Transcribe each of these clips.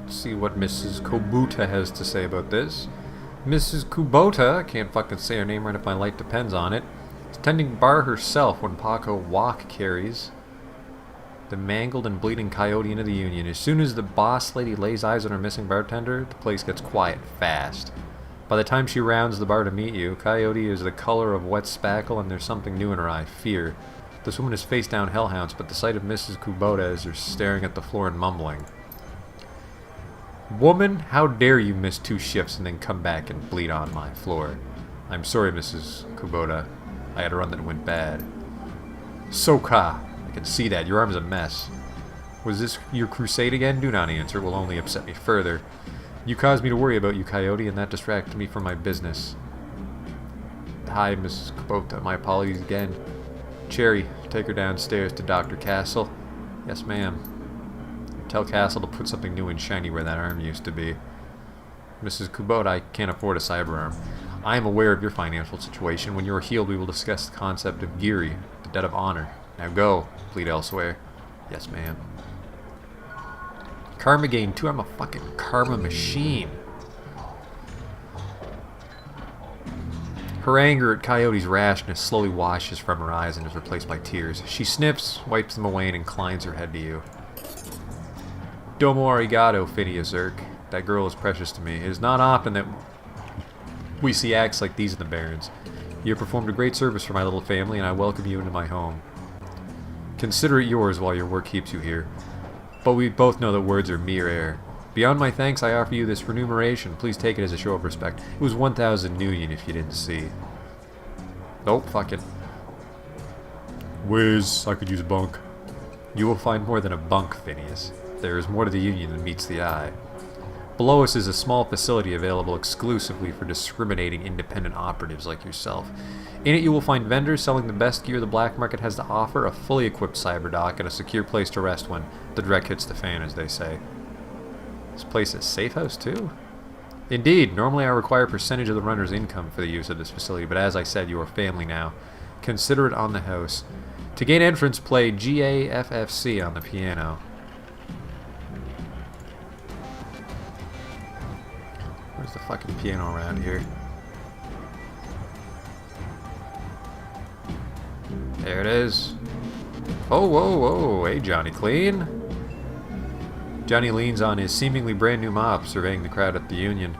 Let's see what Mrs. Kobuta has to say about this. Mrs. Kubota, I can't fucking say her name right if my life depends on it, is tending bar herself when Paco walk carries the mangled and bleeding Coyote into the Union. As soon as the boss lady lays eyes on her missing bartender, the place gets quiet fast. By the time she rounds the bar to meet you, Coyote is the color of wet spackle and there's something new in her eye, fear. This woman is face down hellhounds, but the sight of Mrs. Kubota is her staring at the floor and mumbling. Woman, how dare you miss 2 shifts and then come back and bleed on my floor? I'm sorry, Mrs. Kubota. I had a run that went bad. Soka, I can see that. Your arm's a mess. Was this your crusade again? Do not answer. It will only upset me further. You caused me to worry about you, Coyote, and that distracted me from my business. Hi, Mrs. Kubota. My apologies again. Cherry, take her downstairs to Dr. Castle. Yes, ma'am. Tell Castle to put something new and shiny where that arm used to be. Mrs. Kubota, I can't afford a cyber arm. I am aware of your financial situation. When you are healed, we will discuss the concept of Giri, the debt of honor. Now go. Plead elsewhere. Yes, ma'am. Karma gain 2. I'm a fucking karma machine. Her anger at Coyote's rashness slowly washes from her eyes and is replaced by tears. She sniffs, wipes them away, and inclines her head to you. Domo arigato, Phineas Zerk. That girl is precious to me. It is not often that we see acts like these in the Barrens. You have performed a great service for my little family, and I welcome you into my home. Consider it yours while your work keeps you here. But we both know that words are mere air. Beyond my thanks, I offer you this remuneration. Please take it as a show of respect. It was 1,000 Nuyen if you didn't see. Nope, fuck it. Whiz, I could use a bunk. You will find more than a bunk, Phineas. There is more to the Union than meets the eye. Below us is a small facility available exclusively for discriminating independent operatives like yourself. In it you will find vendors selling the best gear the black market has to offer, a fully equipped cyberdock, and a secure place to rest when the dreck hits the fan, as they say. This place is safe house too? Indeed, normally I require a percentage of the runner's income for the use of this facility, but as I said, you are family now. Consider it on the house. To gain entrance, play GAFFC on the piano. Where's the fucking piano around here? There it is. Oh, whoa, whoa. Hey, Johnny Clean. Johnny leans on his seemingly brand new mop, surveying the crowd at the Union.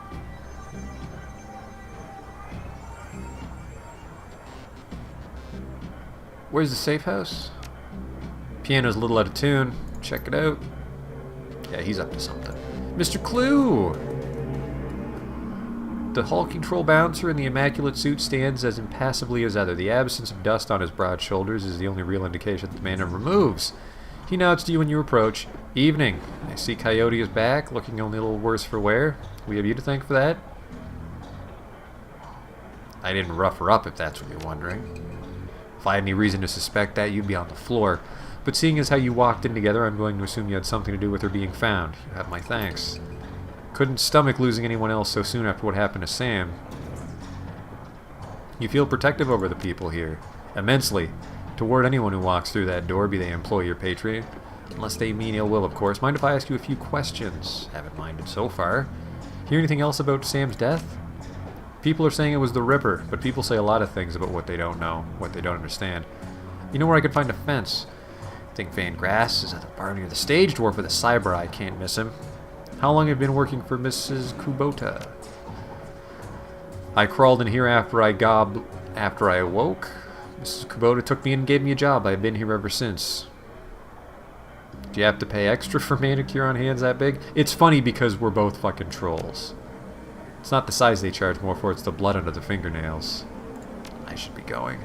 Where's the safe house? Piano's a little out of tune. Check it out. Yeah, he's up to something. Mr. Clue! The hulking troll bouncer in the immaculate suit stands as impassively as ever. The absence of dust on his broad shoulders is the only real indication that the man never moves. He nods to you when you approach. Evening. I see Coyote is back, looking only a little worse for wear. We have you to thank for that. I didn't rough her up, if that's what you're wondering. If I had any reason to suspect that, you'd be on the floor. But seeing as how you walked in together, I'm going to assume you had something to do with her being found. You have my thanks. Couldn't stomach losing anyone else so soon after what happened to Sam. You feel protective over the people here. Immensely. Toward anyone who walks through that door, be they employee or patriot. Unless they mean ill will, of course. Mind if I ask you a few questions? Haven't minded so far. Hear anything else about Sam's death? People are saying it was the Ripper, but people say a lot of things about what they don't know, what they don't understand. You know where I could find a fence? I think Van Grass is at the bar near the stage door for the cyber. I can't miss him. How long have you been working for Mrs. Kubota? I crawled in here after I awoke. Mrs. Kubota took me in and gave me a job. I've been here ever since. Do you have to pay extra for manicure on hands that big? It's funny because we're both fucking trolls. It's not the size they charge more for, it's the blood under the fingernails. I should be going.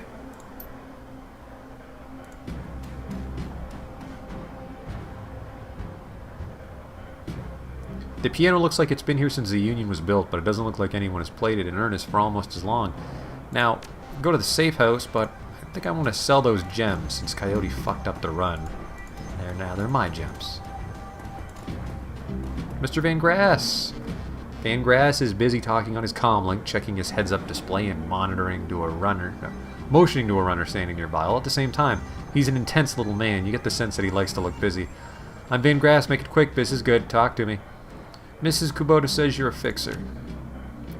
The piano looks like it's been here since the Union was built, but it doesn't look like anyone has played it in earnest for almost as long. Now, go to the safe house, but I think I want to sell those gems since Coyote fucked up the run. There now, they're my gems. Mr. Van Grass! Van Grass is busy talking on his comlink, checking his heads-up display and motioning to a runner standing nearby. All at the same time, he's an intense little man. You get the sense that he likes to look busy. I'm Van Grass, make it quick, this is good, talk to me. Mrs. Kubota says you're a fixer.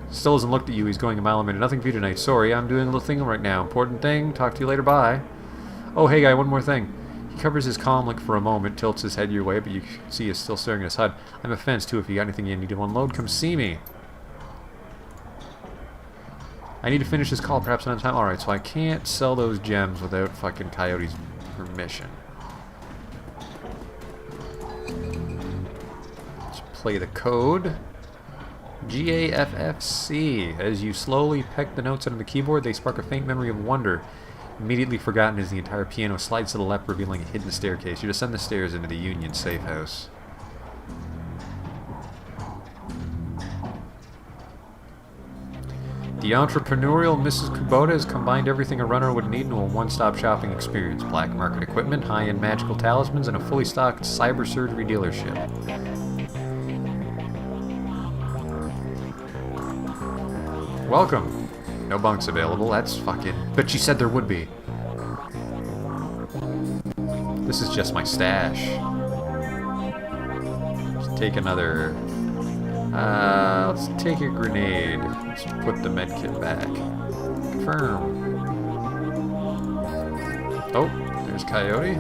Still hasn't looked at you. He's going a mile a minute. Nothing for you tonight. Sorry, I'm doing a little thing right now. Important thing. Talk to you later. Bye. Oh, hey, guy, one more thing. He covers his comm look for a moment, tilts his head your way, but you can see he's still staring at his HUD. I'm a fence, too. If you got anything you need to unload, come see me. I need to finish this call, perhaps another time. Alright, so I can't sell those gems without fucking Coyote's permission. Let's play the code. GAFFC. As you slowly peck the notes onto the keyboard, they spark a faint memory of wonder. Immediately forgotten as the entire piano slides to the left, revealing a hidden staircase. You descend the stairs into the Union safe house. The entrepreneurial Mrs. Kubota has combined everything a runner would need into a one-stop shopping experience. Black market equipment, high-end magical talismans, and a fully stocked cyber surgery dealership. Welcome. No bunks available. That's fucking... But she said there would be. This is just my stash. Let's take another... let's take a grenade. Let's put the medkit back. Confirm. Oh, there's Coyote.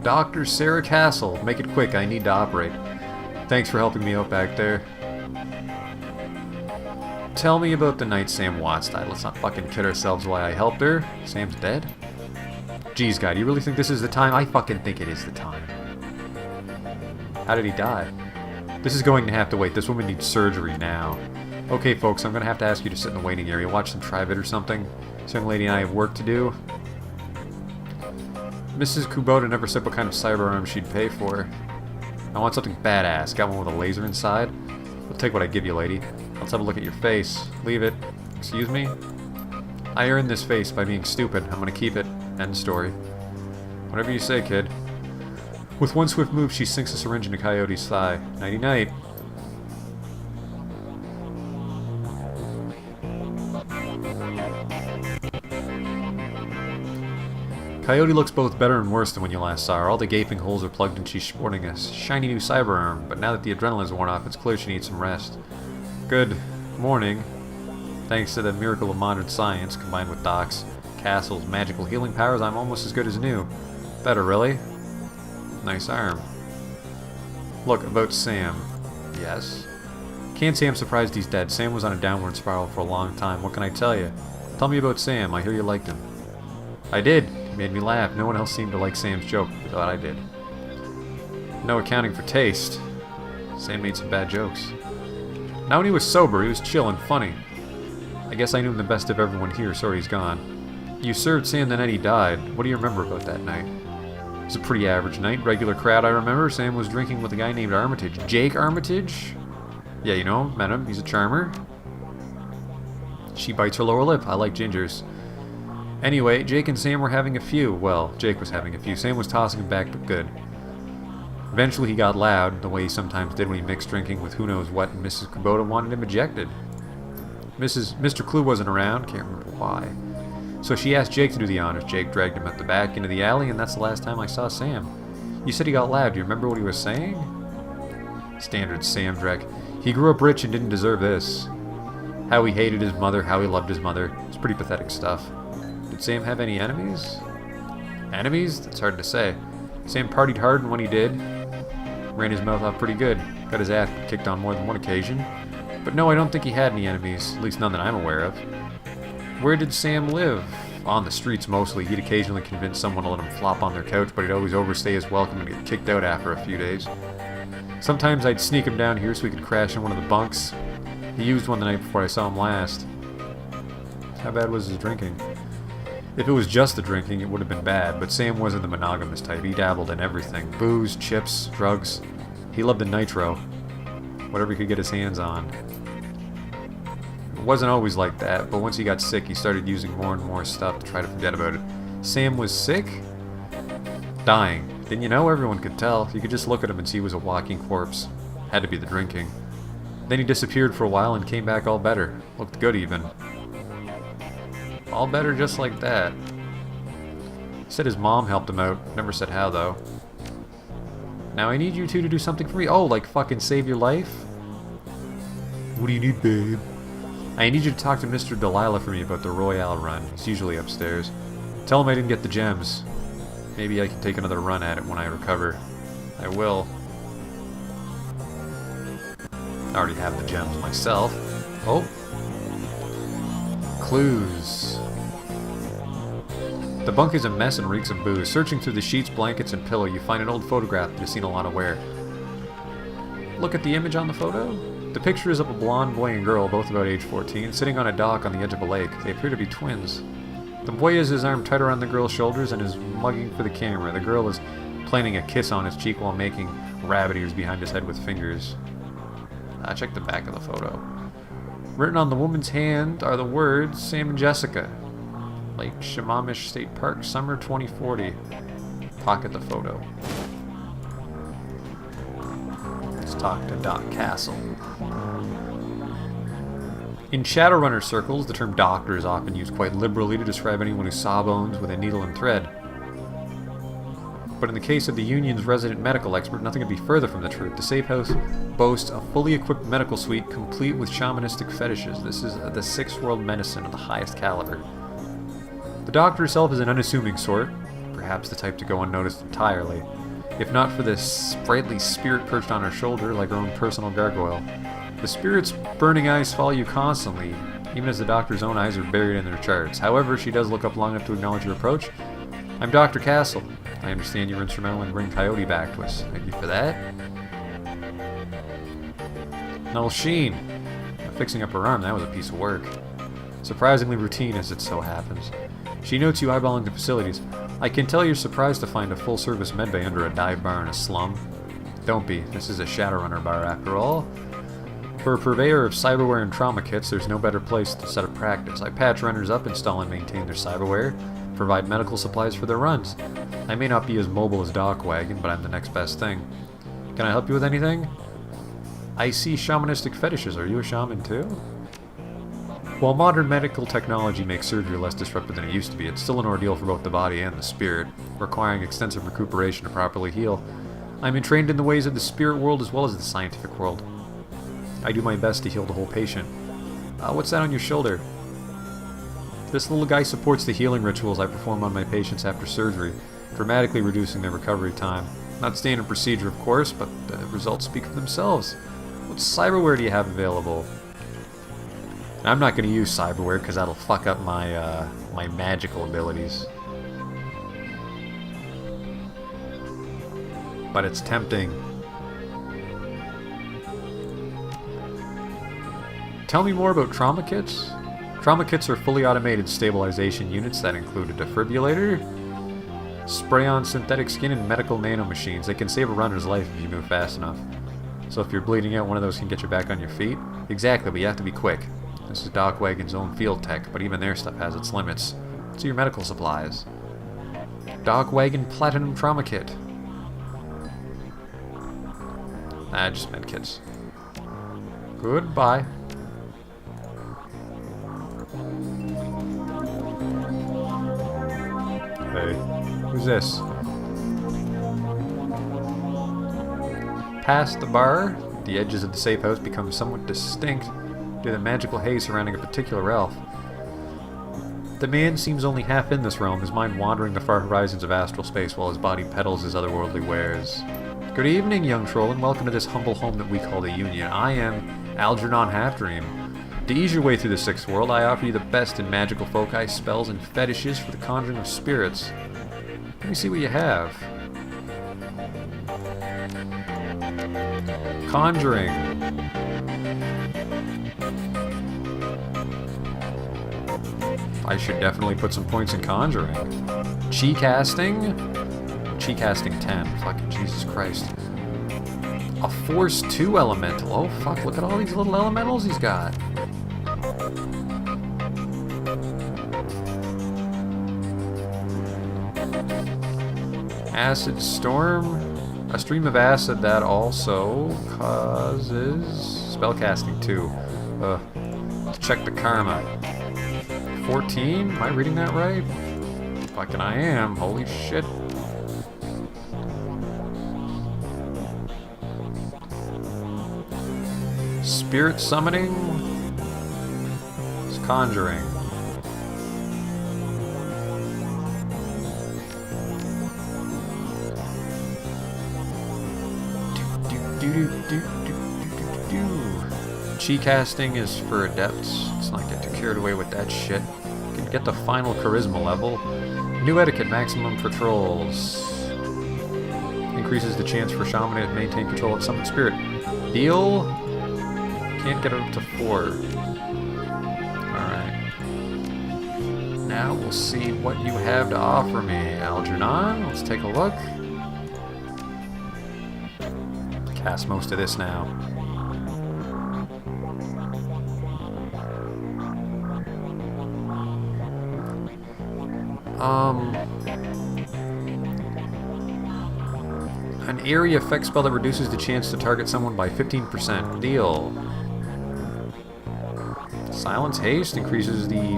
Dr. Sarah Castle. Make it quick. I need to operate. Thanks for helping me out back there. Tell me about the night Sam Watts died. Let's not fucking kid ourselves why I helped her. Sam's dead? Jeez, guy, do you really think this is the time? I fucking think it is the time. How did he die? This is going to have to wait. This woman needs surgery now. Okay, folks, I'm going to have to ask you to sit in the waiting area. Watch some Tri-Bit or something. This young lady and I have work to do. Mrs. Kubota never said what kind of cyber arm she'd pay for. I want something badass. Got one with a laser inside? I'll take what I give you, lady. Let's have a look at your face. Leave it. Excuse me? I earned this face by being stupid. I'm gonna keep it. End story. Whatever you say, kid. With one swift move, she sinks a syringe into Coyote's thigh. Nighty-night. Coyote looks both better and worse than when you last saw her. All the gaping holes are plugged and she's sporting a shiny new cyber arm, but now that the adrenaline's worn off, it's clear she needs some rest. Good morning. Thanks to the miracle of modern science, combined with Doc's Castle's magical healing powers, I'm almost as good as new. Better, really? Nice arm. Look, about Sam. Yes? Can't say I'm surprised he's dead. Sam was on a downward spiral for a long time. What can I tell you? Tell me about Sam. I hear you liked him. I did. He made me laugh. No one else seemed to like Sam's joke, but I did. No accounting for taste. Sam made some bad jokes. Now when he was sober, he was chill and funny. I guess I knew him the best of everyone here. Sorry he's gone. You served Sam the night he died. What do you remember about that night? It was a pretty average night. Regular crowd, I remember. Sam was drinking with a guy named Armitage. Jake Armitage? Yeah, you know him. Met him. He's a charmer. She bites her lower lip. I like gingers. Anyway, Jake and Sam were having a few. Well, Jake was having a few. Sam was tossing him back, but good. Eventually he got loud, the way he sometimes did when he mixed drinking with who knows what, and Mrs. Kubota wanted him ejected. Mr. Clue wasn't around, can't remember why. So she asked Jake to do the honors. Jake dragged him at the back into the alley, and that's the last time I saw Sam. You said he got loud. Do you remember what he was saying? Standard Sam Drek. He grew up rich and didn't deserve this. How he hated his mother, how he loved his mother. It's pretty pathetic stuff. Did Sam have any enemies? Enemies? That's hard to say. Sam partied hard, and when he did, ran his mouth off pretty good. Got his ass kicked on more than one occasion. But no, I don't think he had any enemies, at least none that I'm aware of. Where did Sam live? On the streets mostly. He'd occasionally convince someone to let him flop on their couch, but he'd always overstay his welcome and get kicked out after a few days. Sometimes I'd sneak him down here so he could crash in one of the bunks. He used one the night before I saw him last. How bad was his drinking? If it was just the drinking, it would have been bad, but Sam wasn't the monogamous type. He dabbled in everything. Booze, chips, drugs. He loved the nitro. Whatever he could get his hands on. It wasn't always like that, but once he got sick, he started using more and more stuff to try to forget about it. Sam was sick? Dying. Didn't you know? Everyone could tell. You could just look at him and see he was a walking corpse. Had to be the drinking. Then he disappeared for a while and came back all better. Looked good even. All better just like that. He said his mom helped him out. Never said how, though. Now I need you two to do something for me. Oh, like fucking save your life? What do you need, babe? I need you to talk to Mr. Delilah for me about the Royale run. He's usually upstairs. Tell him I didn't get the gems. Maybe I can take another run at it when I recover. I will. I already have the gems myself. Oh. Clues. The bunk is a mess and reeks of booze. Searching through the sheets, blankets, and pillow, you find an old photograph that you've seen a lot of wear. Look at the image on the photo. The picture is of a blonde boy and girl, both about age 14, sitting on a dock on the edge of a lake. They appear to be twins. The boy has his arm tight around the girl's shoulders and is mugging for the camera. The girl is planting a kiss on his cheek while making rabbit ears behind his head with fingers. Check the back of the photo. Written on the woman's hand are the words, Sam and Jessica. Lake Shemamish State Park, summer 2040. Pocket the photo. Let's talk to Doc Castle. In Shadowrunner circles, the term doctor is often used quite liberally to describe anyone who sawbones with a needle and thread. But in the case of the Union's resident medical expert, nothing could be further from the truth. The safe house boasts a fully equipped medical suite complete with shamanistic fetishes. This is the sixth world medicine of the highest caliber. The doctor herself is an unassuming sort, perhaps the type to go unnoticed entirely, if not for this sprightly spirit perched on her shoulder like her own personal gargoyle. The spirit's burning eyes follow you constantly, even as the doctor's own eyes are buried in their charts. However, she does look up long enough to acknowledge your approach. I'm Dr. Castle. I understand you were instrumental in bringing Coyote back to us. Thank you for that. Null Sheen. Fixing up her arm, that was a piece of work. Surprisingly routine as it so happens. She notes you eyeballing the facilities. I can tell you're surprised to find a full-service medbay under a dive bar in a slum. Don't be. This is a Shadowrunner bar after all. For a purveyor of cyberware and trauma kits, there's no better place to set up practice. I patch runners up, install and maintain their cyberware, provide medical supplies for their runs. I may not be as mobile as Doc Wagon, but I'm the next best thing. Can I help you with anything? I see shamanistic fetishes. Are you a shaman too? While modern medical technology makes surgery less disruptive than it used to be, it's still an ordeal for both the body and the spirit, requiring extensive recuperation to properly heal. I'm entrained in the ways of the spirit world as well as the scientific world. I do my best to heal the whole patient. What's that on your shoulder? This little guy supports the healing rituals I perform on my patients after surgery, dramatically reducing their recovery time. Not standard procedure, of course, but the results speak for themselves. What cyberware do you have available? And I'm not going to use cyberware because that'll fuck up my my magical abilities. But it's tempting. Tell me more about trauma kits. Trauma kits are fully automated stabilization units that include a defibrillator, spray-on synthetic skin, and medical nanomachines. They can save a runner's life if you move fast enough. So if you're bleeding out, one of those can get you back on your feet. Exactly, but you have to be quick. This is Doc Wagon's own field tech, but even their stuff has its limits. So your medical supplies. Doc Wagon Platinum Trauma Kit. Just med kits. Goodbye. Hey, who's this? Past the bar, the edges of the safe house become somewhat distinct due to the magical haze surrounding a particular elf. The man seems only half in this realm, his mind wandering the far horizons of astral space while his body peddles his otherworldly wares. Good evening, young troll, and welcome to this humble home that we call the Union. I am Algernon Halfdream. To ease your way through the sixth world, I offer you the best in magical foci, spells, and fetishes for the conjuring of spirits. Let me see what you have. Conjuring. I should definitely put some points in conjuring. Chi casting? Chi casting 10. Fucking Jesus Christ. A Force 2 elemental. Oh fuck, look at all these little elementals he's got. Acid Storm. A stream of acid that also causes spellcasting 2. Let's check the karma. 14? Am I reading that right? Fucking I am. Holy shit. spirit summoning. It's conjuring. Chi casting is for adepts. Let's not get too carried away with that shit. You can get the final charisma level. New etiquette maximum for trolls. Increases the chance for shaman to maintain control of summoned spirit. Deal. Can't get it up to 4. Alright. Now we'll see what you have to offer me, Algernon. Let's take a look. Cast most of this now. An area effect spell that reduces the chance to target someone by 15%. Deal. Silence Haste increases the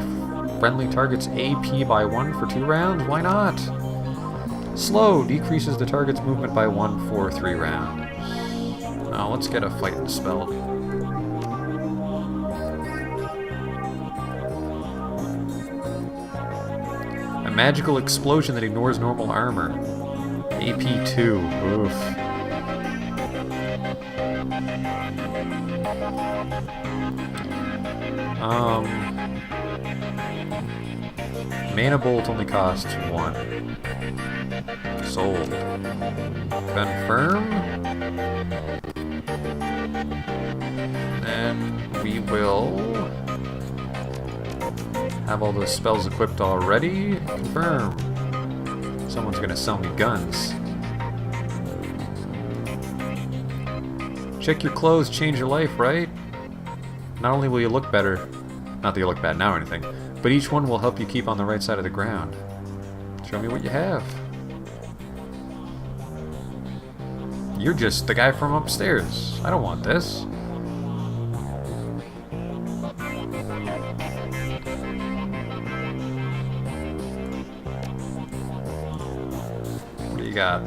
friendly target's AP by 1 for 2 rounds. Why not? Slow decreases the target's movement by 1 for 3 rounds. Now let's get a fighting spell. A magical explosion that ignores normal armor. AP 2. Oof. Mana Bolt only costs 1. Sold. Confirm. Then we will have all those spells equipped already. Confirm. Someone's gonna sell me guns. Check your clothes, change your life, right? Not only will you look better, not that you look bad now or anything, but each one will help you keep on the right side of the ground. Show me what you have. You're just the guy from upstairs. I don't want this. What do you got?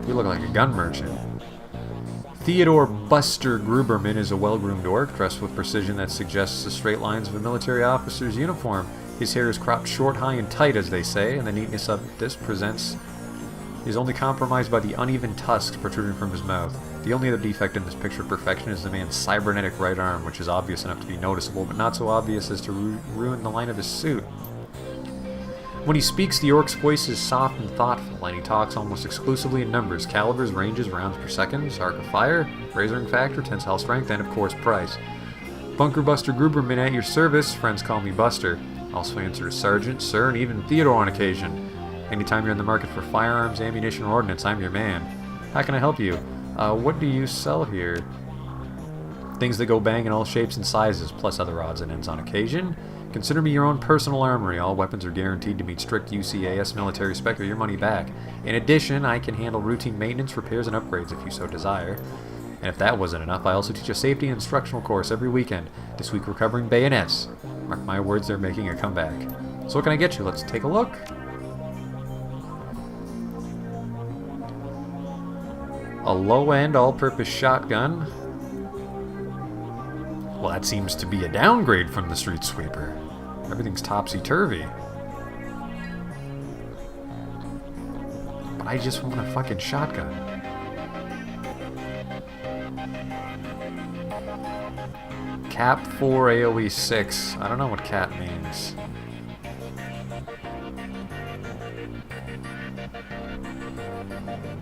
You look like a gun merchant. Theodore Buster Gruberman is a well-groomed orc, dressed with precision that suggests the straight lines of a military officer's uniform. His hair is cropped short, high, and tight, as they say, and the neatness of this presents is only compromised by the uneven tusks protruding from his mouth. The only other defect in this picture of perfection is the man's cybernetic right arm, which is obvious enough to be noticeable, but not so obvious as to ruin the line of his suit. When he speaks, the orc's voice is soft and thoughtful, and he talks almost exclusively in numbers, calibers, ranges, rounds per second, arc of fire, razoring factor, tensile strength, and of course price. Bunker Buster Gruberman at your service. Friends call me Buster. Also answer as Sergeant, Sir, and even Theodore on occasion. Anytime you're in the market for firearms, ammunition, or ordnance, I'm your man. How can I help you? What do you sell here? Things that go bang in all shapes and sizes, plus other odds and ends on occasion. Consider me your own personal armory. All weapons are guaranteed to meet strict UCAS military spec or your money back. In addition, I can handle routine maintenance, repairs, and upgrades if you so desire. And if that wasn't enough, I also teach a safety and instructional course every weekend. This week we're covering bayonets. Mark my words, they're making a comeback. So what can I get you? Let's take a look. A low-end, all-purpose shotgun. Well, that seems to be a downgrade from the street sweeper. Everything's topsy-turvy. But I just want a fucking shotgun. Cap 4 AoE 6. I don't know what cap means.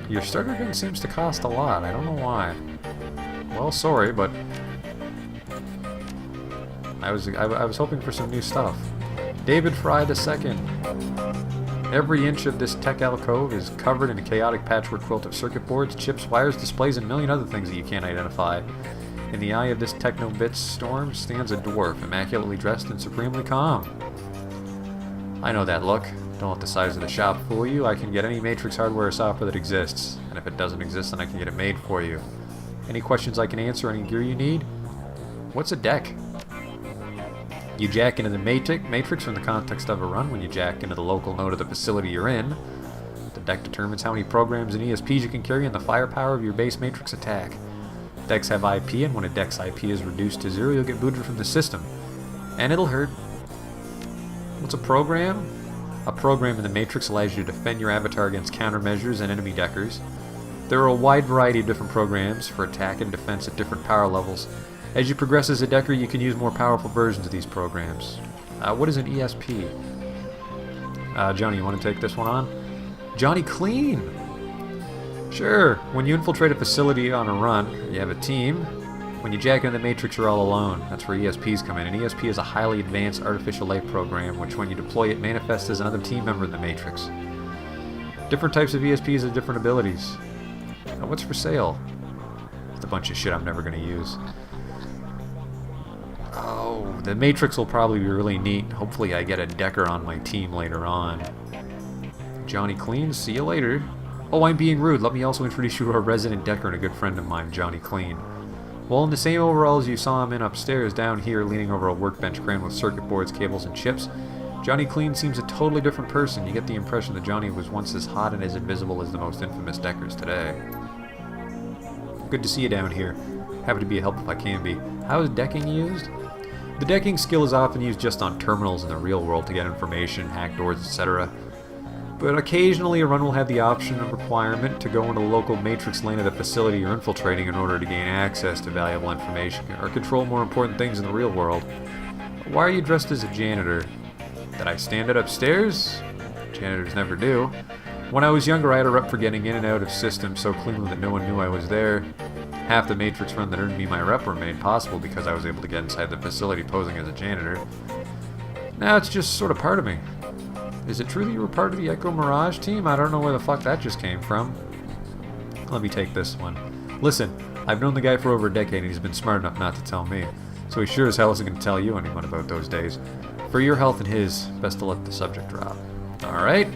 Your starter gun seems to cost a lot. I don't know why. Well, sorry, but I was hoping for some new stuff. David Fry II. Every inch of this tech alcove is covered in a chaotic patchwork quilt of circuit boards, chips, wires, displays, and a million other things that you can't identify. In the eye of this techno-bits storm stands a dwarf, immaculately dressed and supremely calm. I know that look. Don't let the size of the shop fool you. I can get any Matrix hardware or software that exists, and if it doesn't exist, then I can get it made for you. Any questions I can answer, any gear you need? What's a deck? You jack into the Matrix from the context of a run when you jack into the local node of the facility you're in. The deck determines how many programs and ESPs you can carry and the firepower of your base Matrix attack. Decks have IP, and when a deck's IP is reduced to 0, you'll get booted from the system. And it'll hurt. What's a program? A program in the Matrix allows you to defend your avatar against countermeasures and enemy deckers. There are a wide variety of different programs for attack and defense at different power levels. As you progress as a decker, you can use more powerful versions of these programs. What is an ESP? Johnny, you want to take this one on? Johnny Clean! Sure, when you infiltrate a facility on a run, you have a team. When you jack into the Matrix, you're all alone. That's where ESPs come in. An ESP is a highly advanced artificial life program, which when you deploy it, manifests as another team member in the Matrix. Different types of ESPs have different abilities. What's for sale? It's a bunch of shit I'm never going to use. Oh, the Matrix will probably be really neat. Hopefully I get a decker on my team later on. Johnny Clean, see you later. Oh, I'm being rude. Let me also introduce you to a resident decker and a good friend of mine, Johnny Clean. Well, in the same overalls you saw him in upstairs, down here leaning over a workbench crammed with circuit boards, cables, and chips, Johnny Clean seems a totally different person. You get the impression that Johnny was once as hot and as invisible as the most infamous deckers today. Good to see you down here. Happy to be a help if I can be. How is decking used? The decking skill is often used just on terminals in the real world to get information, hack doors, etc. But occasionally a run will have the option of requirement to go into the local matrix lane of the facility you're infiltrating in order to gain access to valuable information or control more important things in the real world. Why are you dressed as a janitor? Did I stand it upstairs? Janitors never do. When I was younger, I had a rep for getting in and out of systems so cleanly that no one knew I was there. Half the Matrix run that earned me my rep were made possible because I was able to get inside the facility posing as a janitor. Now it's just sort of part of me. Is it true that you were part of the Echo Mirage team? I don't know where the fuck that just came from. Let me take this one. Listen, I've known the guy for over a decade and he's been smart enough not to tell me. So he sure as hell isn't going to tell you anyone about those days. For your health and his, best to let the subject drop. Alright?